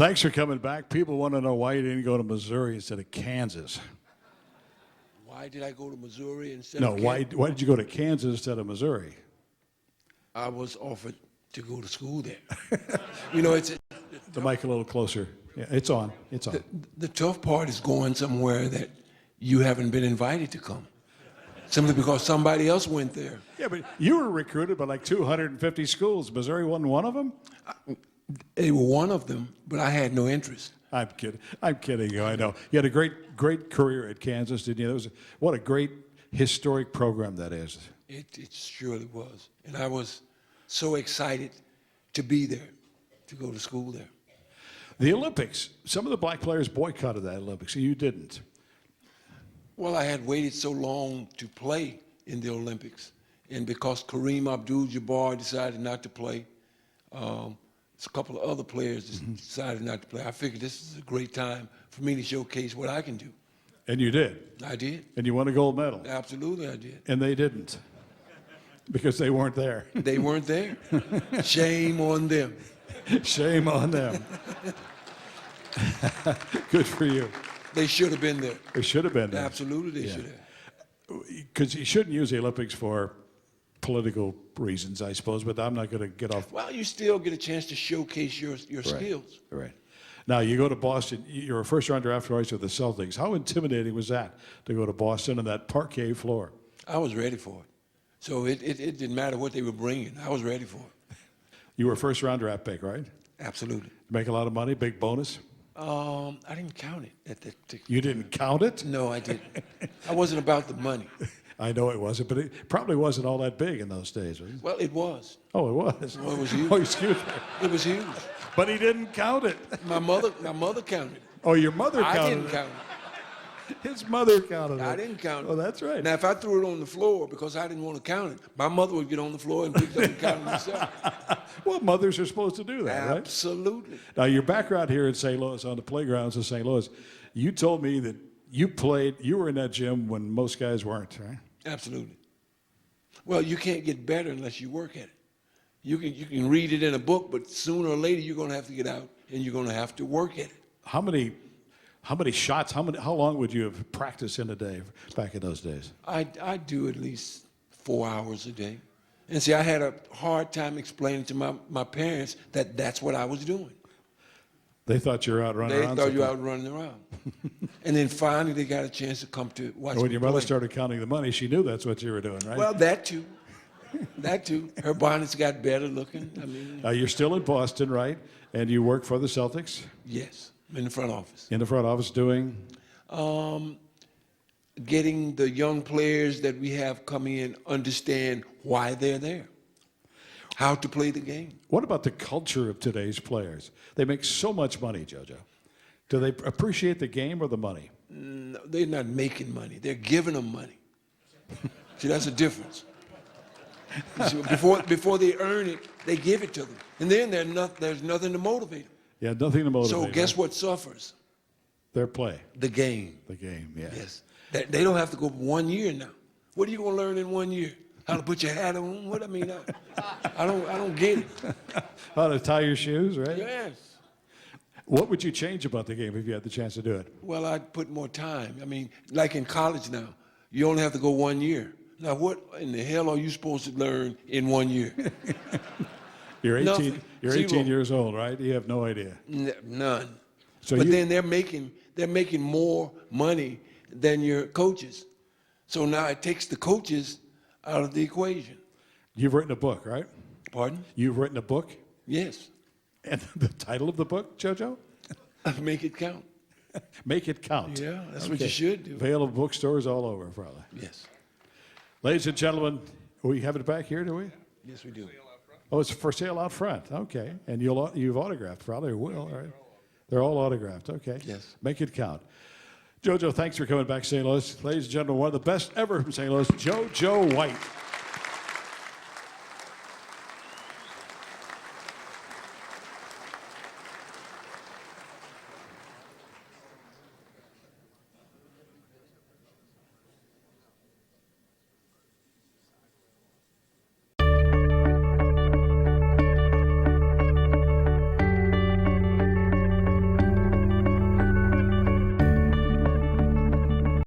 Thanks for coming back. People want to know why you didn't go to Missouri instead of Kansas. Why did I go to Missouri instead No, of why Kansas? did you go to Kansas instead of Missouri? I was offered to go to school there. You know, it's The mic a little closer. Yeah, it's on. It's on. the tough part is going somewhere that you haven't been invited to come, simply because somebody else went there. Yeah, but you were recruited by like 250 schools. Missouri wasn't one of them? They were one of them, but I had no interest. I'm kidding. I'm kidding you. I know. You had a great career at Kansas, didn't you? What a great historic program that is. It surely was. And I was so excited to be there, to go to school there. The Olympics, some of the black players boycotted that Olympics, and you didn't. Well, I had waited so long to play in the Olympics, and because Kareem Abdul-Jabbar decided not to play, a couple of other players decided not to play. I figured this is a great time for me to showcase what I can do. And you did. I did. And you won a gold medal. Absolutely, I did. And they didn't, because they weren't there. They weren't there. Shame on them. Shame on them. Good for you. They should have been there. They should have been there. Absolutely, they should have. Because you shouldn't use the Olympics for political reasons, I suppose, but I'm not going to get off. Well, you still get a chance to showcase your skills. Right. Now, you go to Boston. You're a first-round draft choice with the Celtics. How intimidating was that to go to Boston on that parquet floor? I was ready for it. So it didn't matter what they were bringing. I was ready for it. You were a first-round draft pick, right? Absolutely. Make a lot of money, big bonus? I didn't count it at that particular You didn't count it? No, I didn't. I wasn't about the money. I know it wasn't, but it probably wasn't all that big in those days, was it? Well, it was. Oh, it was? Well, it was huge. Oh, excuse me. It was huge. But he didn't count it. My mother counted it. Oh, your mother counted I it. didn't count it. His mother counted it. I didn't count it. Oh, that's right. Now, if I threw it on the floor because I didn't want to count it, my mother would get on the floor and pick it up and count it herself. Well, mothers are supposed to do that, right? Absolutely. Now, your background here in St. Louis, on the playgrounds of St. Louis, you told me that you were in that gym when most guys weren't, right? Absolutely. Well, you can't get better unless you work at it. You can read it in a book, but sooner or later you're going to have to get out and you're going to have to work at it. How many shots, how long would you have practiced in a day back in those days? I do at least 4 hours a day. And see, I had a hard time explaining to my parents that that's what I was doing. They thought you were out running around. They thought you were out running around. And then finally they got a chance to come to watch me When your mother play. started counting the money, she knew that's what you were doing, right? Well, that too. That too. Her bonnets got better looking. I mean, Now, you're still in Boston, right? And you work for the Celtics? yes, I'm in the front office. In the front office doing? Getting the young players that we have coming in understand why they're there, how to play the game. What about the culture of today's players? They make so much money, JoJo. Do they appreciate the game or the money? No, they're not making money. They're giving them money. See, that's a difference. See, before they earn it, they give it to them. And then there's nothing to motivate them. Yeah, nothing to motivate. So guess right? what suffers? Their play. The game. The game, yeah. Yes. They don't have to go 1 year now. What are you going to learn in 1 year? How to put your hat on? What I mean, I don't get it. How to tie your shoes, right? Yes. What would you change about the game if you had the chance to do it? Well, I'd put more time. I mean, like in college now, you only have to go 1 year. Now, what in the hell are you supposed to learn in 1 year? You're 18. Nothing. You're 18 Zero. years old, right? You have no idea. None. So But then they're making more money than your coaches. So now it takes the coaches out of the equation. You've written a book, right? Pardon? You've written a book? Yes. And the title of the book, JoJo? Make it count. Make it count. Yeah, that's what you should do. Available bookstores all over, probably. Yes. Ladies and gentlemen, we have it back here, do we? Yes, we do. Oh, it's for sale out front. Okay. And you've autographed, probably, or will, right? They're all autographed. Okay. Yes. Make it count. JoJo, thanks for coming back, St. Louis. Ladies and gentlemen, one of the best ever from St. Louis, JoJo White.